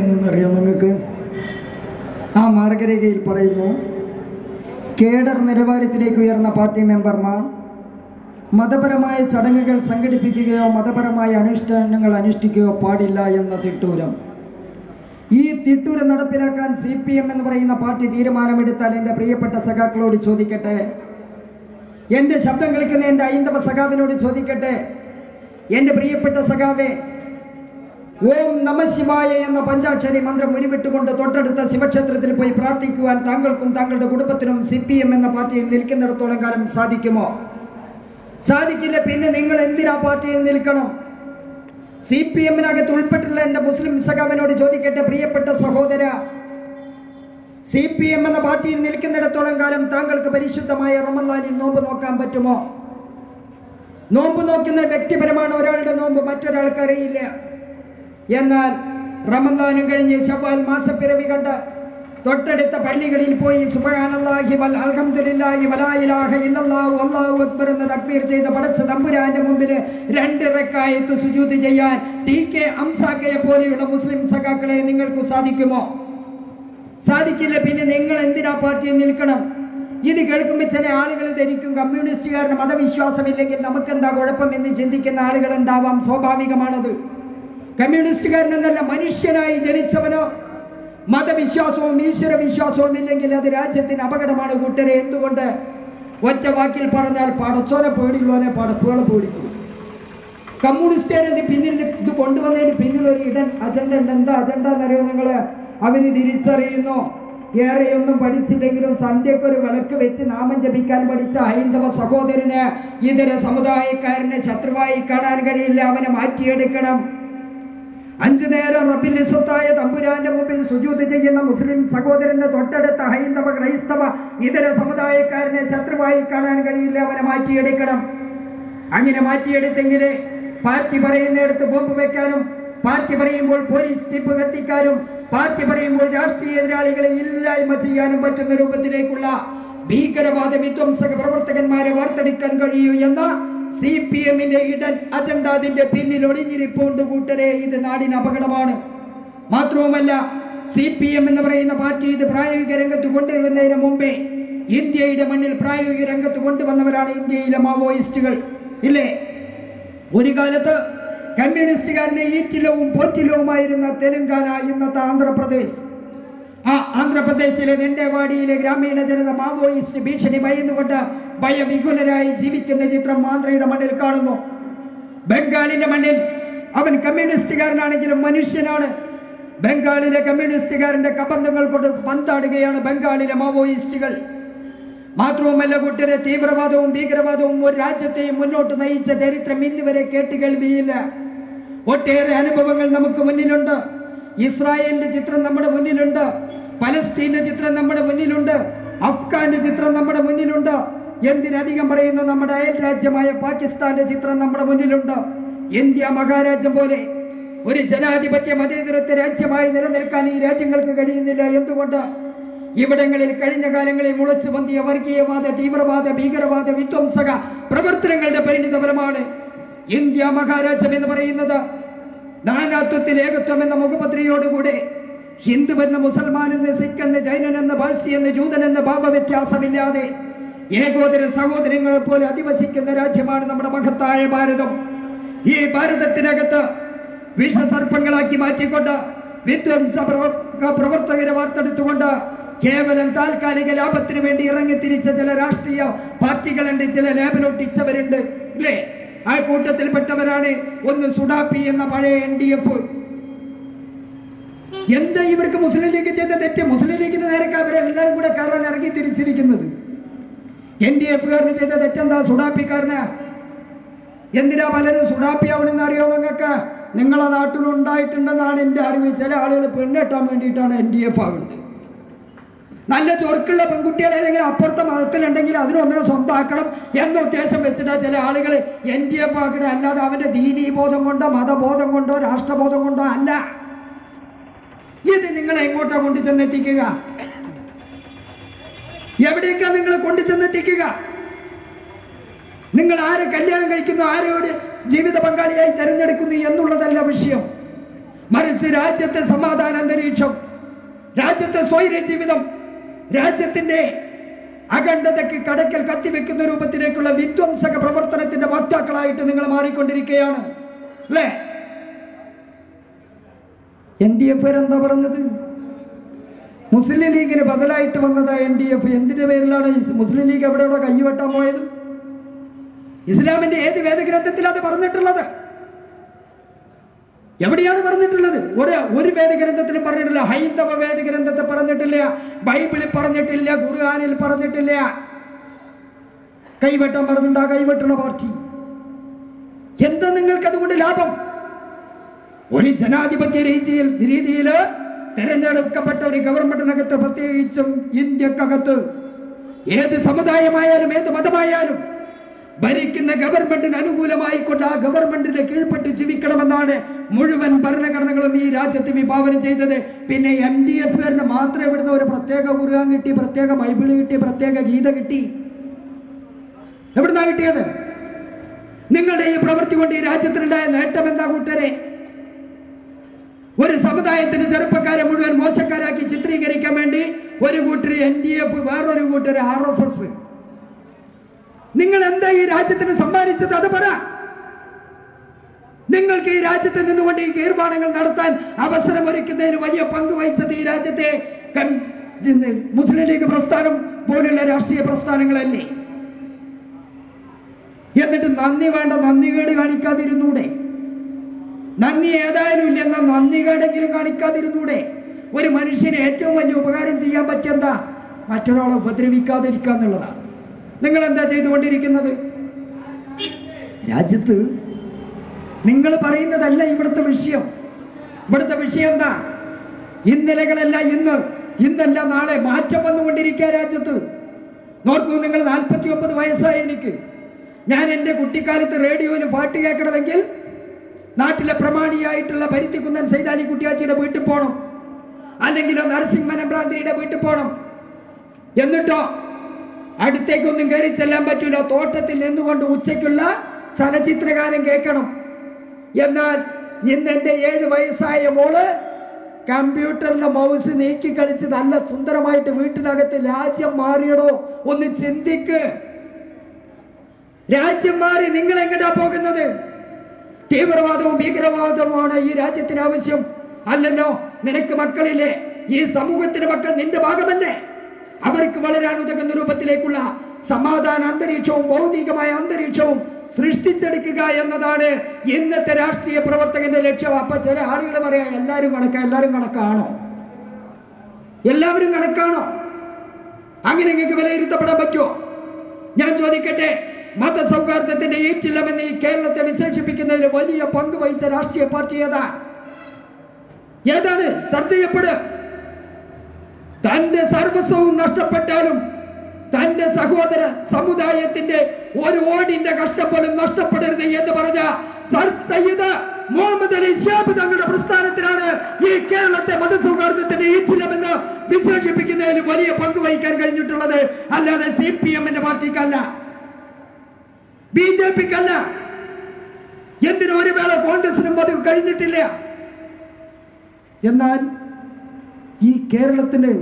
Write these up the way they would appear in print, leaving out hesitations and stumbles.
പറയുന്നതെന്നറിയോ നിങ്ങൾക്ക്? ആ മാർഗരേഖയിൽ പറയുന്നു, കേഡർ നിലവാരത്തിലേക്ക് ഉയർന്ന പാർട്ടി മെമ്പർമാർ മതപരമായ ചടങ്ങുകൾ സംഘടിപ്പിക്കുകയോ മതപരമായ അനുഷ്ഠാനങ്ങൾ അനുഷ്ഠിക്കുകയോ പാടില്ല എന്ന തിട്ടൂരം. ഈ തിട്ടൂരം നടപ്പിലാക്കാൻ CPM എന്ന് പറയുന്ന പാർട്ടി തീരുമാനമെടുത്താൽ എൻ്റെ പ്രിയപ്പെട്ട സഖാക്കളോട് ചോദിക്കട്ടെ, എൻ്റെ ശബ്ദം കേൾക്കുന്ന എൻ്റെ ഹൈന്ദവ സഖാവിനോട് ചോദിക്കട്ടെ, എൻ്റെ പ്രിയപ്പെട്ട സഖാവേ, ഓം നമഃശിവായ എന്ന പഞ്ചാക്ഷരി മന്ത്രം ഉരുവിട്ടുകൊണ്ട് തൊട്ടടുത്ത ശിവക്ഷേത്രത്തിൽ പോയി പ്രാർത്ഥിക്കുവാൻ താങ്കൾക്കും താങ്കളുടെ കുടുംബത്തിനും CPM എന്ന പാർട്ടിയിൽ നിൽക്കുന്നിടത്തോളം കാലം സാധിക്കുമോ? സാധിക്കില്ല. പിന്നെ നിങ്ങൾ എന്തിനാ പാർട്ടിയിൽ നിൽക്കണം? CPM-നകത്ത് ഉൾപ്പെട്ടുള്ള എൻ്റെ മുസ്ലിം സഖാവിനോട് ചോദിക്കട്ടെ, പ്രിയപ്പെട്ട സഹോദര, CPM എന്ന പാർട്ടിയിൽ നിൽക്കുന്നിടത്തോളം കാലം താങ്കൾക്ക് പരിശുദ്ധമായ റമദാനിൽ നോമ്പ് നോക്കാൻ പറ്റുമോ? നോമ്പ് നോക്കുന്ന വ്യക്തിപരമാണ് ഒരാളുടെ നോമ്പ്, മറ്റൊരാൾക്ക് അറിയില്ല. എന്നാൽ റമദാനും കഴിഞ്ഞ് ശവ്വാൽ മാസപ്പിറവി കണ്ട് തൊട്ടടുത്ത പള്ളികളിൽ പോയി സുബ്ഹാനല്ലാഹി വൽ അൽഹംദുലില്ലാഹി വലാ ഇലാഹ ഇല്ലല്ലാഹു അല്ലാഹു അക്ബർ എന്ന തക്ബീർ ചെയ്ത പടച്ച തമ്പുരാന്റെ മുമ്പിൽ 2 റക്അത്ത് സുജൂദ് ചെയ്യാൻ TK അംസാക്കയെ പോലെയുള്ള മുസ്ലിം സഖാക്കളെ നിങ്ങൾക്ക് സാധിക്കുമോ? സാധിക്കില്ല. പിന്നെ നിങ്ങൾ എന്തിനാ പാർട്ടിയിൽ നിൽക്കണം? ഇത് കേൾക്കുമ്പോൾ ചില ആളുകൾ ധരിക്കും കമ്മ്യൂണിസ്റ്റുകാരുടെ മതവിശ്വാസമില്ലെങ്കിൽ നമുക്കെന്താ കുഴപ്പം എന്ന് ചിന്തിക്കുന്ന ആളുകൾ ഉണ്ടാവാം. സ്വാഭാവികമാണത്. കമ്മ്യൂണിസ്റ്റുകാരനെന്നല്ല, മനുഷ്യനായി ജനിച്ചവനോ മതവിശ്വാസവും ഈശ്വര വിശ്വാസവും ഇല്ലെങ്കിൽ അത് രാജ്യത്തിന് അപകടമാണ് കൂട്ടരെ. എന്തുകൊണ്ട്? ഒറ്റ വാക്കിൽ പറഞ്ഞാൽ പടച്ചോനെ പേടിയുള്ളവനെ പടപ്പുകളെ പേടിക്കും. കമ്മ്യൂണിസ്റ്റുകാരെ പിന്നിൽ ഇത് കൊണ്ടുവന്നതിന് പിന്നിൽ ഒരു ഇടൻ അജണ്ട ഉണ്ട്. എന്താ അജണ്ട എന്നറിയോ നിങ്ങൾ? അവര് തിരിച്ചറിയുന്നു, ഏറെയൊന്നും പഠിച്ചില്ലെങ്കിലും സന്ധ്യക്കൊരു വിളക്ക് വെച്ച് നാമം ജപിക്കാൻ പഠിച്ച ഹൈന്ദവ സഹോദരന് ഇതര സമുദായക്കാരനെ ശത്രുവായി കാണാൻ കഴിയില്ല. അവനെ മാറ്റിയെടുക്കണം. 5 നേരം റബ്ബിൽ ഇസ്സത്തായ തമ്പുരാന്റെ മുമ്പിൽ സുജൂദ് ചെയ്യുന്ന മുസ്ലിം സഹോദരന് തൊട്ടടുത്ത ഹൈന്ദവ ക്രൈസ്തവ ഇതര സമുദായക്കാരനെ ശത്രുവായി കാണാൻ കഴിയില്ല. അവനെ മാറ്റിയെടുക്കണം. അങ്ങനെ മാറ്റിയെടുത്തെങ്കിലേ പാർട്ടി പറയുന്നിടത്ത് ബോംബ് വെക്കാനും, പാർട്ടി പറയുമ്പോൾ പോലീസ് ജീപ്പ് കത്തിക്കാനും, പാർട്ടി പറയുമ്പോൾ രാഷ്ട്രീയ എതിരാളികളെ ഇല്ലായ്മ ചെയ്യാനും പറ്റുന്ന രൂപത്തിലേക്കുള്ള ഭീകരവാദ വിധ്വംസക പ്രവർത്തകന്മാരെ വാർത്തെടുക്കാൻ കഴിയൂ എന്ന CPM-ന്റെ ഇടൻ അജണ്ട അതിന്റെ പിന്നിൽ ഒളിഞ്ഞിരിപ്പുണ്ട് കൂട്ടരെ. ഇത് നാടിന് അപകടമാണ്. മാത്രവുമല്ല, CPM എന്ന് പറയുന്ന പാർട്ടി ഇത് പ്രായോഗിക രംഗത്ത് കൊണ്ടുവരുന്നതിന് മുമ്പേ ഇന്ത്യയുടെ മണ്ണിൽ പ്രായോഗിക രംഗത്ത് കൊണ്ടുവന്നവരാണ് ഇന്ത്യയിലെ മാവോയിസ്റ്റുകൾ, ഇല്ലേ? ഒരു കാലത്ത് കമ്മ്യൂണിസ്റ്റുകാരനെ ഈറ്റിലവും പോറ്റിലവുമായിരുന്ന തെലുങ്കാന, ഇന്നത്തെ ആന്ധ്രാപ്രദേശ്. ആ ആന്ധ്രാപ്രദേശിലെ നെണ്ടേവാടിയിലെ ഗ്രാമീണ ജനത മാവോയിസ്റ്റ് ഭീഷണി ഭയന്നുകൊണ്ട് ഭയവിഹുലരായി ജീവിക്കുന്ന ചിത്രം ആന്ധ്രയുടെ മണ്ണിൽ കാണുന്നു. ബംഗാളിന്റെ മണ്ണിൽ അവൻ കമ്മ്യൂണിസ്റ്റുകാരനാണെങ്കിലും മനുഷ്യനാണ്. ബംഗാളിലെ കമ്മ്യൂണിസ്റ്റുകാരന്റെ കബന്ധങ്ങൾ കൊണ്ട് പന്താടുകയാണ് ബംഗാളിലെ മാവോയിസ്റ്റുകൾ. മാത്രവുമല്ല കൂട്ടരെ, തീവ്രവാദവും ഭീകരവാദവും ഒരു രാജ്യത്തെയും മുന്നോട്ട് നയിച്ച ചരിത്രം ഇന്നുവരെ കേട്ടുകേൾവിയില്ല. ഒട്ടേറെ അനുഭവങ്ങൾ നമുക്ക് മുന്നിലുണ്ട്. ഇസ്രായേലിന്റെ ചിത്രം നമ്മുടെ മുന്നിലുണ്ട്, പലസ്തീന്റെ ചിത്രം നമ്മുടെ മുന്നിലുണ്ട്, അഫ്ഗാന്റെ ചിത്രം നമ്മുടെ മുന്നിലുണ്ട്, എന്തിനധികം പറയുന്നു നമ്മുടെ അയൽ രാജ്യമായ പാകിസ്ഥാന്റെ ചിത്രം നമ്മുടെ മുന്നിലുണ്ട്. ഇന്ത്യ മഹാരാജ്യം പോലെ ഒരു ജനാധിപത്യ മതേതരത്വ രാജ്യമായി നിലനിൽക്കാൻ ഈ രാജ്യങ്ങൾക്ക് കഴിയുന്നില്ല. എന്തുകൊണ്ട്? ഇവിടങ്ങളിൽ കഴിഞ്ഞ കാലങ്ങളിൽ മുളച്ചു പൊന്തിയ വർഗീയവാദ, തീവ്രവാദ, ഭീകരവാദ, വിധ്വംസക പ്രവർത്തനങ്ങളുടെ പരിണിതഫലമാണ്. ഇന്ത്യ മഹാരാജ്യം എന്ന് പറയുന്നത് നാനാത്വത്തിൽ ഏകത്വം എന്ന മുഖപത്രിയോടുകൂടെ ഹിന്ദുവെന്ന്, മുസൽമാനെന്ന്, സിഖെന്ന്, ജൈനനെന്ന്, പാഴ്സിയെന്ന്, ജൂതനെന്ന് ഭാവവ്യത്യാസമില്ലാതെ ഏകോദര സഹോദരങ്ങളെ പോലെ അധിവസിക്കുന്ന രാജ്യമാണ് നമ്മുടെ മഹത്തായ ഭാരതം. ഈ ഭാരതത്തിനകത്ത് വിഷസർപ്പങ്ങളാക്കി മാറ്റിക്കൊണ്ട് വിധ്വംസ പ്രവർത്തകരെ വാർത്തെടുത്തുകൊണ്ട് കേവലം താൽക്കാലിക ലാഭത്തിന് വേണ്ടി ഇറങ്ങിത്തിരിച്ച ചില രാഷ്ട്രീയ പാർട്ടികളുണ്ട്, ചില ലേബലൊട്ടിച്ചവരുണ്ട്, ഇല്ലേ? ആ കൂട്ടത്തിൽപ്പെട്ടവരാണ് ഒന്ന് സുഡാപ്പി എന്ന പഴയ NDF. എന്താ ഇവർക്ക് മുസ്ലിം ലീഗ് ചെയ്ത തെറ്റ്? മുസ്ലിം ലീഗിന് നേരൊക്കെ അവരെല്ലാവരും കൂടെ കയറാൻ ഇറങ്ങി തിരിച്ചിരിക്കുന്നത്. NDF-കാരന് ചെയ്ത തെറ്റെന്താ? സുഡാപ്പിക്കാരന്. എന്തിനാ പലരും സുഡാപ്പി ആവണമെന്ന് അറിയോ നിങ്ങൾക്ക്? നിങ്ങളെ നാട്ടിലുണ്ടായിട്ടുണ്ടെന്നാണ് എൻ്റെ അറിവ്. ചില ആളുകൾ പെണ്ണെട്ടാൻ വേണ്ടിയിട്ടാണ് NDF ആകുന്നത്. നല്ല ചൊറുക്കുള്ള പെൺകുട്ടികളെ ഏതെങ്കിലും അപ്പുറത്തെ മതത്തിലുണ്ടെങ്കിൽ അതിനൊന്നിനെ സ്വന്തമാക്കണം എന്ന ഉദ്ദേശം വെച്ചിട്ടാണ് ചില ആളുകൾ NDF ആക്കണേ. അല്ലാതെ അവൻ്റെ ദീനീബോധം കൊണ്ടോ മതബോധം കൊണ്ടോ രാഷ്ട്രബോധം കൊണ്ടോ അല്ല. ഇത് നിങ്ങളെ എങ്ങോട്ടാ കൊണ്ടു ചെന്നെത്തിക്കുക? എവിടേക്കാ നിങ്ങളെ കൊണ്ടു ചെന്നെത്തിക്കുക? നിങ്ങൾ ആരെ കല്യാണം കഴിക്കുന്നു, ആരോട് ജീവിത പങ്കാളിയായി തിരഞ്ഞെടുക്കുന്നു എന്നുള്ളതല്ല വിഷയം. മറിച്ച് രാജ്യത്തെ സമാധാന അന്തരീക്ഷം, രാജ്യത്തെ സ്വൈര്യ ജീവിതം, രാജ്യത്തിന്റെ അഖണ്ഡതയ്ക്ക് കടക്കൽ കത്തിവെക്കുന്ന രൂപത്തിലേക്കുള്ള വിധ്വംസക പ്രവർത്തനത്തിന്റെ വക്താക്കളായിട്ട് നിങ്ങൾ മാറിക്കൊണ്ടിരിക്കുകയാണ് അല്ലേ? NDF എന്താ പറഞ്ഞത്? മുസ്ലിം ലീഗിന് ബദലായിട്ട് വന്നതാ NDF. എന്തിന്റെ പേരിലാണ് മുസ്ലിം ലീഗ് എവിടെയോടെ കൈവെട്ടാൻ പോയത്? ഇസ്ലാമിന്റെ ഏത് വേദഗ്രന്ഥത്തിലാണ് അത് പറഞ്ഞിട്ടുള്ളത്? എവിടെയാണ് പറഞ്ഞിട്ടുള്ളത്? ഒരു വേദഗ്രന്ഥത്തിലും പറഞ്ഞിട്ടില്ല. ഹൈന്ദവ വേദഗ്രന്ഥത്തെ പറഞ്ഞിട്ടില്ല, ബൈബിളിൽ പറഞ്ഞിട്ടില്ല, ഖുർആനിൽ പറഞ്ഞിട്ടില്ല. കൈവെട്ടാൻ പറഞ്ഞിട്ടുണ്ടാ കൈവെട്ടണ പാർട്ടി. എന്താ നിങ്ങൾക്ക് അതുകൊണ്ട് ലാഭം? ഒരു ജനാധിപത്യ രീതിയിൽ തെരഞ്ഞെടുക്കപ്പെട്ട ഒരു ഗവൺമെന്റിനകത്ത്, പ്രത്യേകിച്ചും ഇന്ത്യക്കകത്ത് ഏത് സമുദായമായാലും ഏത് മതമായാലും ഭരിക്കുന്ന ഗവൺമെന്റിന് അനുകൂലമായിക്കൊണ്ട് ആ ഗവൺമെന്റിനെ കീഴ്പ്പെട്ട് ജീവിക്കണമെന്നാണ് മുഴുവൻ ഭരണഘടനകളും ഈ രാജ്യത്ത് വിഭാവനം ചെയ്തത്. പിന്നെ MDF-കാരന് മാത്രം ഇവിടുന്ന് ഒരു പ്രത്യേക ഖുർആൻ കിട്ടി, പ്രത്യേക ബൈബിൾ കിട്ടി, പ്രത്യേക ഗീത കിട്ടി. എവിടുന്നാ കിട്ടിയത്? നിങ്ങളുടെ ഈ പ്രവൃത്തി കൊണ്ട് ഈ രാജ്യത്തിനുണ്ടായ നേട്ടം എന്താ കൂട്ടരെ? ഒരു സമുദായത്തിന് ചെറുപ്പക്കാരെ മുഴുവൻ മോശക്കാരാക്കി ചിത്രീകരിക്കാൻ വേണ്ടി ഒരു കൂട്ടർ NDF, വേറൊരു കൂട്ടർ RSS. നിങ്ങൾ എന്താ ഈ രാജ്യത്തിന് സമ്മാനിച്ചത്? അത് പറ. നിങ്ങൾക്ക് ഈ രാജ്യത്ത് നിന്നുകൊണ്ട് ഈ തീർമാനങ്ങൾ നടത്താൻ അവസരമൊരുക്കുന്നതിന് വലിയ പങ്ക് വഹിച്ചത് ഈ രാജ്യത്തെ മുസ്ലിം ലീഗ് പ്രസ്ഥാനം പോലുള്ള രാഷ്ട്രീയ പ്രസ്ഥാനങ്ങളല്ലേ? എന്നിട്ട് നന്ദി വേണ്ട, നന്ദികേട് കാണിക്കാതിരുന്നൂടെ? നന്ദി ഏതായാലും ഇല്ല, എന്നാൽ നന്ദികേടെങ്കിലും കാണിക്കാതിരുന്നൂടെ? ഒരു മനുഷ്യന് ഏറ്റവും വലിയ ഉപകാരം ചെയ്യാൻ പറ്റിയെന്താ? മറ്റൊരാളെ ഉപദ്രവിക്കാതിരിക്കുക എന്നുള്ളതാണ്. നിങ്ങൾ എന്താ ചെയ്തുകൊണ്ടിരിക്കുന്നത്? രാജ്യത്ത് നിങ്ങൾ പറയുന്നതല്ല ഇവിടുത്തെ വിഷയം. ഇവിടുത്തെ വിഷയം എന്താ? ഇന്നലകളല്ല ഇന്നല്ല നാളെ മാറ്റം വന്നുകൊണ്ടിരിക്കുക രാജ്യത്ത്. നോക്കൂ, നിങ്ങൾ 49 വയസ്സായ എനിക്ക്, ഞാൻ എൻ്റെ കുട്ടിക്കാലത്ത് റേഡിയോയിൽ പാട്ട് കേൾക്കണമെങ്കിൽ നാട്ടിലെ പ്രമാണിയായിട്ടുള്ള പരുത്തിക്കുന്നൻ സൈതാലി കുട്ടിയാച്ചിയുടെ വീട്ടിൽ പോകണം, അല്ലെങ്കിൽ നരസിംഹനഭ്രാന്തിയുടെ വീട്ടിൽ പോകണം. എന്നിട്ടോ അടുത്തേക്കൊന്നും കയറി ചെല്ലാൻ പറ്റൂല. തോട്ടത്തിൽ നിന്നുകൊണ്ട് ഉച്ചയ്ക്കുള്ള ചലച്ചിത്രഗാനം കേൾക്കണം. എന്നാൽ ഇന്ന് എൻ്റെ 7 വയസ്സായ മോള് കമ്പ്യൂട്ടറിന്റെ മൗസ് നീക്കി കളിച്ച് നല്ല സുന്ദരമായിട്ട് വീട്ടിനകത്ത് രാജ്യം മാറിയടോ? ഒന്ന് ചിന്തിക്ക്. രാജ്യം മാറി നിങ്ങൾ എങ്ങടാ പോകുന്നത്? തീവ്രവാദവും ഭീകരവാദവുമാണ് ഈ രാജ്യത്തിന് ആവശ്യം അല്ലല്ലോ. നിനക്ക് മക്കളില്ലേ? ഈ സമൂഹത്തിന്റെ മക്കൾ നിന്റെ ഭാഗമല്ലേ? അവർക്ക് വളരാൻ ഉതകുന്ന രൂപത്തിലേക്കുള്ള സമാധാന അന്തരീക്ഷവും ഭൗതികമായ അന്തരീക്ഷവും സൃഷ്ടിച്ചെടുക്കുക എന്നതാണ് ഇന്നത്തെ രാഷ്ട്രീയ പ്രവർത്തകന്റെ ലക്ഷ്യം. അപ്പൊ ചില ആളുകൾ പറയാം എല്ലാവരും കണക്കാണോ? എല്ലാവരും കണക്കാണോ? അങ്ങനെ നിങ്ങൾക്ക് വിലയിരുത്തപ്പെടാൻ പറ്റുമോ? ഞാൻ ചോദിക്കട്ടെ, മതസൗഹാർദ്ദത്തിന്റെ ഈറ്റില്ലമെന്ന് ഈ കേരളത്തെ വിശേഷിപ്പിക്കുന്നതിൽ വലിയ പങ്ക് വഹിച്ച രാഷ്ട്രീയ പാർട്ടി ഏതാണ്? ചർച്ച ചെയ്യപ്പെടുക. തന്റെ സർവസ്വവും നഷ്ടപ്പെട്ടാലും തന്റെ സഹോദര സമുദായത്തിന്റെ ഒരു ഓടിന്റെ കഷ്ടം പോലും നഷ്ടപ്പെടരുത് എന്ന് പറഞ്ഞ സർ സയ്യിദ് മുഹമ്മദ് അലി ശിഹാബ് തങ്ങളുടെ പ്രസ്ഥാനത്തിനാണ് ഈ കേരളത്തെ മതസൗഹാർദ്ദത്തിന്റെ ഈറ്റില്ലമെന്ന് വിശേഷിപ്പിക്കുന്നതിൽ വലിയ പങ്ക് വഹിക്കാൻ കഴിഞ്ഞിട്ടുള്ളത്. അല്ലാതെ CPM-ന്റെ പാർട്ടിക്കല്ല, BJP-ക്കല്ല. എന്തിനു ഒരു വേള കോൺഗ്രസിനും അത് കഴിഞ്ഞിട്ടില്ല. എന്നാൽ ഈ കേരളത്തിന്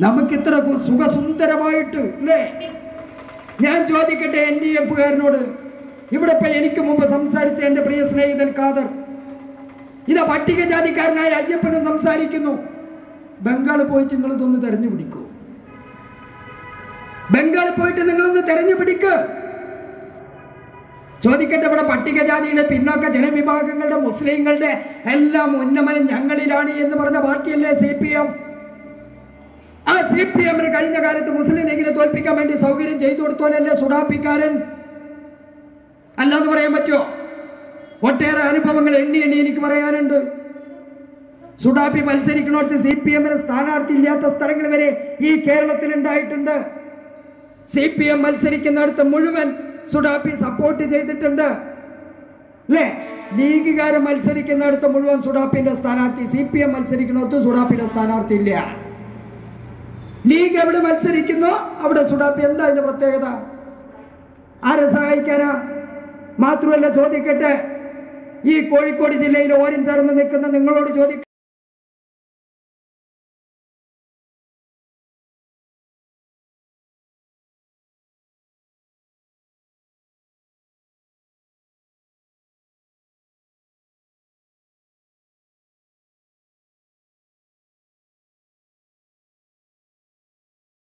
നമുക്കിത്ര സുഖസുന്ദരമായിട്ട് അല്ലേ? ഞാൻ ചോദിക്കട്ടെ NDF-കാരനോട്, ഇവിടെ ഇപ്പൊ എനിക്ക് മുമ്പ് സംസാരിച്ച എന്റെ പ്രിയ സ്നേഹിതൻ ഖാദർ, ഇതാ പട്ടികജാതിക്കാരനായ അയ്യപ്പനും സംസാരിക്കുന്നു. ബംഗാളിൽ പോയിട്ട് നിങ്ങളിതൊന്ന് തെരഞ്ഞു പിടിക്കൂ. ബംഗാളിൽ പോയിട്ട് നിങ്ങളൊന്ന് തെരഞ്ഞു പിടിക്കുക. ചോദിക്കട്ടെ, ഇവിടെ പട്ടികജാതിയുടെ പിന്നോക്ക ജനവിഭാഗങ്ങളുടെ മുസ്ലിങ്ങളുടെ എല്ലാം ഉന്നമനം ഞങ്ങളിലാണ് എന്ന് പറഞ്ഞ പാർട്ടിയല്ലേ CPM? ആ CPM-ന് കഴിഞ്ഞ കാലത്ത് മുസ്ലിം ലീഗിനെ തോൽപ്പിക്കാൻ വേണ്ടി സൗകര്യം ചെയ്തു കൊടുത്തോലല്ലേ സുഡാപ്പിക്കാരൻ? അല്ലാന്ന് പറയാൻ പറ്റുമോ? ഒട്ടേറെ അനുഭവങ്ങൾ എണ്ണി എനിക്ക് പറയാനുണ്ട്. സുഡാപ്പി മത്സരിക്കണോടത്ത് CPM-ന് സ്ഥാനാർത്ഥി ഇല്ലാത്ത സ്ഥലങ്ങൾ വരെ ഈ കേരളത്തിൽ ഉണ്ടായിട്ടുണ്ട്. CPM മത്സരിക്കുന്നിടത്ത് മുഴുവൻ സുഡാപ്പി സപ്പോർട്ട് ചെയ്തിട്ടുണ്ട് അല്ലേ? ലീഗുകാരെ മത്സരിക്കുന്നിടത്ത് മുഴുവൻ സുഡാപ്പിന്റെ സ്ഥാനാർത്ഥി, CPM മത്സരിക്കുന്നിടത്ത് സുഡാപ്പിന്റെ സ്ഥാനാർത്ഥി ഇല്ല. ലീഗ് എവിടെ മത്സരിക്കുന്നോ അവിടെ സുഡാപ്പി. എന്താ അതിന്റെ പ്രത്യേകത? ആരെ സഹായിക്കാനാ? മാത്രമല്ല ചോദിക്കട്ടെ, ഈ കോഴിക്കോട് ജില്ലയിൽ ഓരം ചേർന്ന് നിൽക്കുന്ന നിങ്ങളോട് ചോദിക്കുക,